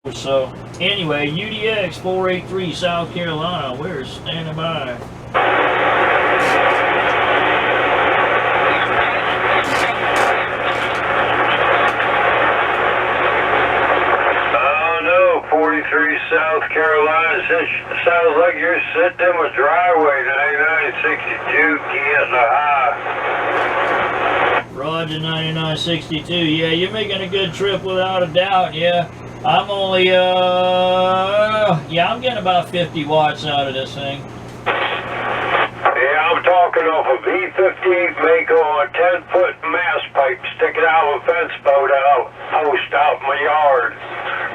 So anyway, UDX 483 South Carolina, we're standing by. Oh no, 43 South Carolina. Sounds like you're sitting in my driveway, 9962, getting a high. Roger, 9962. Yeah, you're making a good trip without a doubt. Yeah. I'm only, I'm getting about 50 watts out of this thing. Yeah, I'm talking off a V58 Mako on a 10-foot mast pipe sticking out of a fence post out in my yard.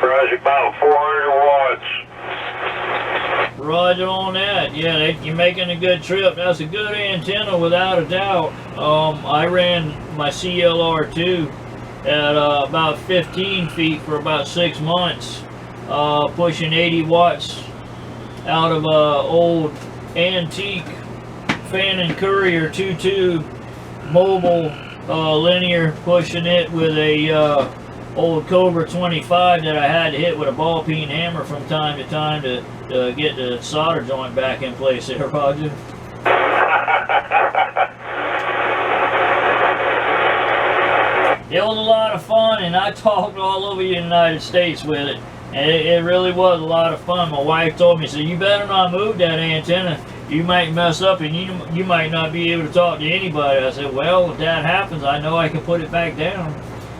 Runs about 400 watts. Roger on that. Yeah, you're making a good trip. That's a good antenna without a doubt. I ran my CLR2 at about 15 feet for about 6 months, pushing 80 watts out of a old antique Fan & Courier 2-tube mobile linear, pushing it with a old Cobra 25 that I had to hit with a ball peen hammer from time to time to get the solder joint back in place there, Roger. It was a lot of fun, and I talked all over the United States with it, and it really was a lot of fun. My wife told me, so you better not move that antenna. You might mess up, and you might not be able to talk to anybody. I said, well, if that happens, I know I can put it back down.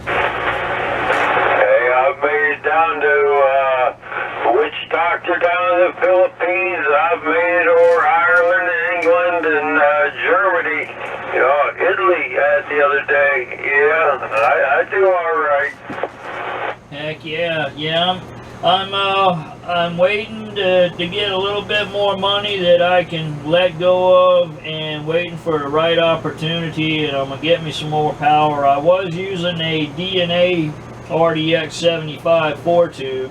Hey, I've made it down to witch doctor down in the Philippines. I've made it over Ireland, England, and Germany. You know, Italy the other day. Yeah, I do all right. Heck yeah, yeah. I'm waiting to get a little bit more money that I can let go of, and waiting for the right opportunity, and I'm gonna get me some more power. I was using a DNA RDX 75 4-tube,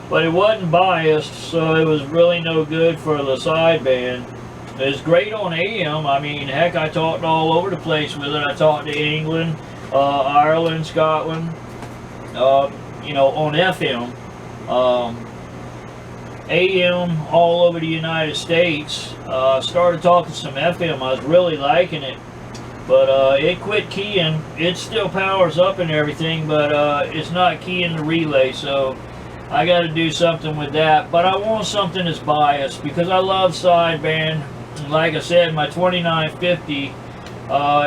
but it wasn't biased, so it was really no good for the sideband. It's great on AM. I mean, heck, I talked all over the place with it. I talked to England, Ireland, Scotland, you know, on FM. AM all over the United States. Started talking some FM. I was really liking it, but it quit keying. It still powers up and everything, but it's not keying the relay, so I got to do something with that. But I want something that's biased because I love sideband. Like I said, my 2950,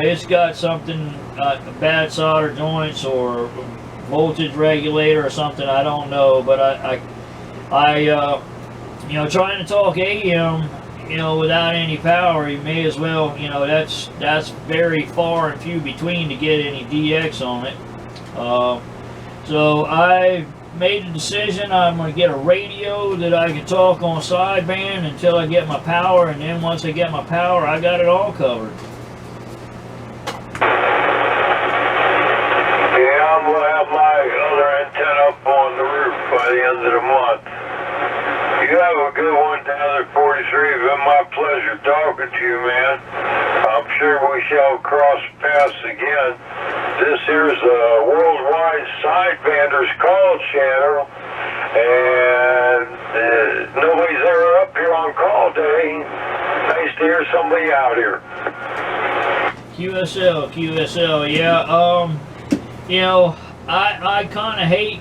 it's got something, bad solder joints or voltage regulator or something, I don't know, but I you know, trying to talk AM, you know, without any power, you may as well, you know, that's very far and few between to get any DX on it. So I made a decision. I'm going to get a radio that I can talk on sideband until I get my power, and then once I get my power, I got it all covered. Yeah, I'm going to have my other antenna up on the roof by the end of the month. You have a good one down at 43. It's been my pleasure talking to you, man. I'm sure we shall cross paths again. This here's a worldwide Sidebanders call channel, and nobody's ever up here on call day. Nice to hear somebody out here. QSL, yeah. You know, I kind of hate,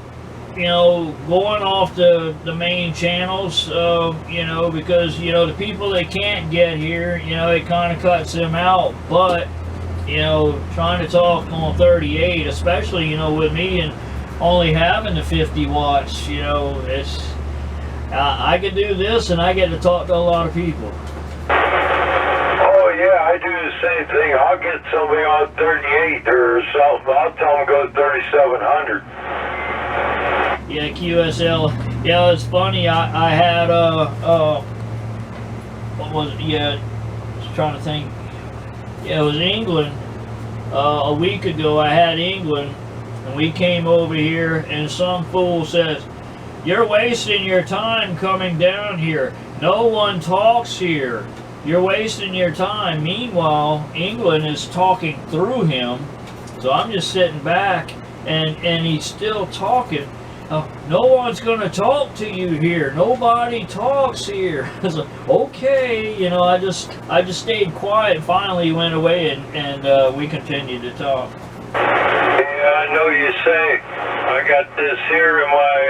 you know, going off the main channels, you know, because, you know, the people that can't get here, you know, it kind of cuts them out. But, you know, trying to talk on 38, especially, you know, with me and only having the 50 watts, you know, it's, I can do this and I get to talk to a lot of people. Oh yeah, I do the same thing. I'll get somebody on 38 or something. I'll tell them go 3700. Yeah, QSL. Yeah, it's funny. I had what was it? Yeah, just trying to think. Yeah, it was England. A week ago, I had England, and we came over here, and some fool says, "You're wasting your time coming down here. No one talks here. You're wasting your time." Meanwhile, England is talking through him, so I'm just sitting back, and he's still talking. No one's gonna talk to you here. Nobody talks here. I was like, okay, you know, I just stayed quiet. Finally, he went away, and we continued to talk. Yeah, I know you say. I got this here in my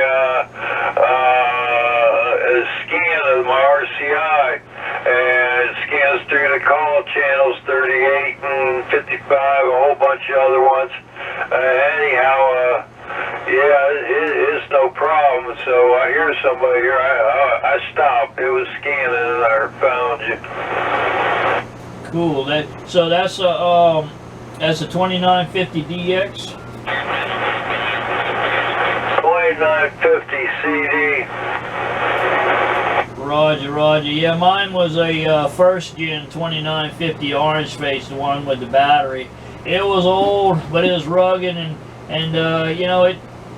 scan of my RCI, and it scans through the call channels 38 and 55, a whole bunch of other ones. Anyhow, yeah, it's no problem. So I hear somebody here. I stopped. It was scanning, and I found you. Cool. That's a 2950 DX. 2950 CD. Roger, Roger. Yeah, mine was a first gen 2950 orange face, the one with the battery. It was old, but it was rugged, and you know,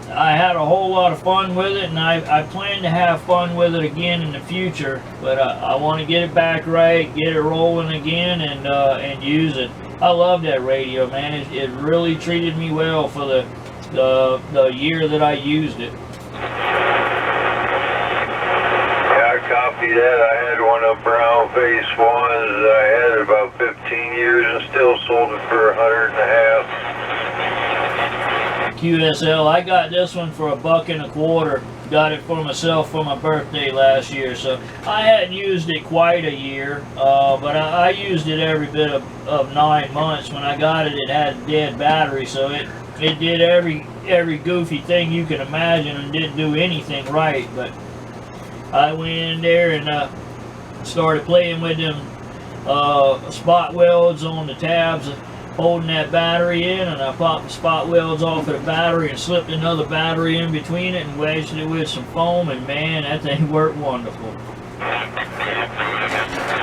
I had a whole lot of fun with it, and I plan to have fun with it again in the future. But I want to get it back right, get it rolling again, and use it. I love that radio, man. It really treated me well for the year that I used it. Copy that. I had one of brown face ones. I had it about 15 years and still sold it for $100 and a half. QSL. I got this one for $1.25. Got it for myself for my birthday last year. So I hadn't used it quite a year, but I used it every bit of 9 months. When I got it, it had a dead battery, so it did every goofy thing you can imagine and didn't do anything right. But I went in there and started playing with them spot welds on the tabs, holding that battery in, and I popped the spot welds off of the battery and slipped another battery in between it and wedged it with some foam, and man, that thing worked wonderful.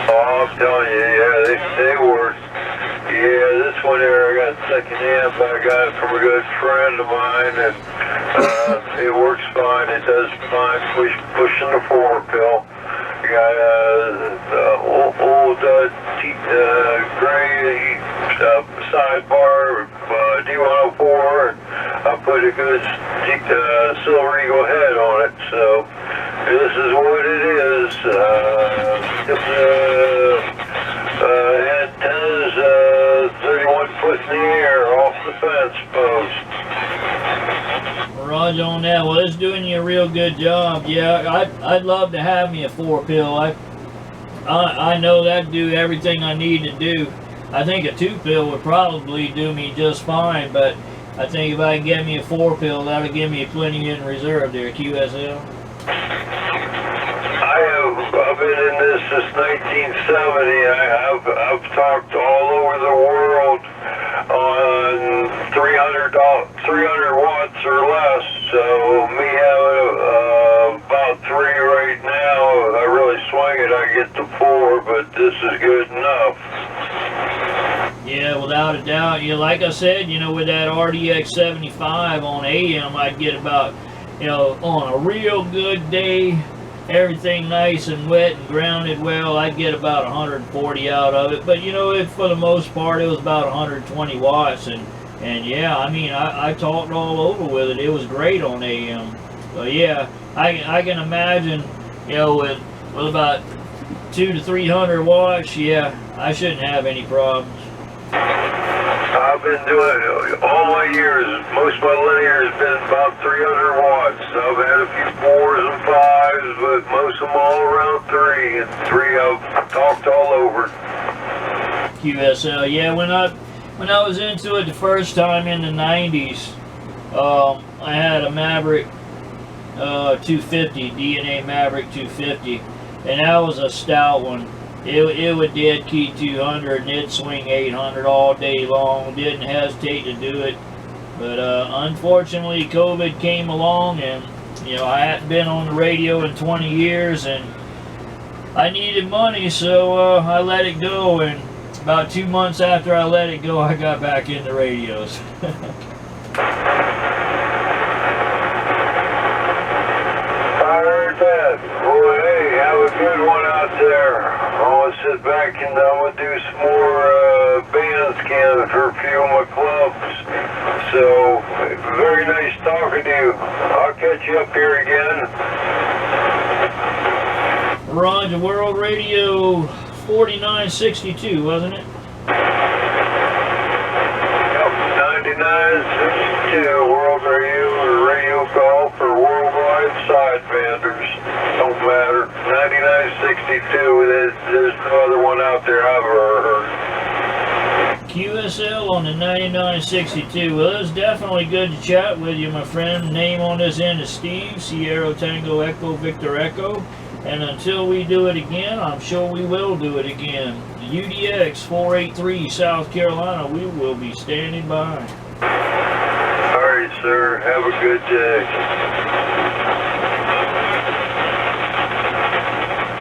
Oh, I'm telling you, yeah, they work. Yeah, this one here I got secondhand, but I got it from a good friend of mine, and it works fine. It does fine pushing the 4-pill. I got old gray sidebar D104, and I put a good Silver Eagle head on it. So this is what it is. Antennas 31 foot in the air off the fence post. Roger on that. Well, it's doing you a real good job. Yeah, I'd love to have me a 4-pill. I know that'd do everything I need to do. I think a 2-pill would probably do me just fine, but I think if I can get me a 4-pill, that'll give me plenty in reserve there, QSL. I've been in this since 1970. I've talked all over the world on 300 watts or less. So me having about 3 right now, I really swing it, I get to 4, but this is good enough. Yeah, without a doubt. Yeah, like I said, you know, with that RDX 75 on AM, I'd get about, you know, on a real good day, everything nice and wet and grounded well, I'd get about 140 out of it. But you know, for the most part, it was about 120 watts, and yeah, I mean, I talked all over with it. It was great on AM. So yeah, I can imagine, you know, with about 200 to 300 watts, yeah, I shouldn't have any problems. I've been doing it all my years. Most of my linear has been about 300 watts. I've had a few 4s and 5s, but most of them all around 3. And 3 I've talked all over. QSL, yeah. When I was into it the first time in the 90s, I had a Maverick 250, DNA Maverick 250, and that was a stout one. It would dead key 200 and it'd swing 800 all day long. Didn't hesitate to do it. But unfortunately, COVID came along, and you know, I hadn't been on the radio in 20 years, and I needed money, so I let it go. And about 2 months after I let it go, I got back into radios. I heard that. Boy, hey, have a good one out there. I'm gonna sit back and I'm gonna do some more band scans for a few of my clubs. So, very nice talking to you. I'll catch you up here again. Roger, World Radio 4962, wasn't it? Yep, 9962 World Radio call for worldwide Sidebanders. Don't matter. 9962, there's no other one out there I've ever heard. QSL on the 9962. Well, it's definitely good to chat with you, my friend. Name on this end is Steve, Sierra Tango Echo Victor Echo. And until we do it again, I'm sure we will do it again. UDX 483 South Carolina, we will be standing by. All right, sir. Have a good day.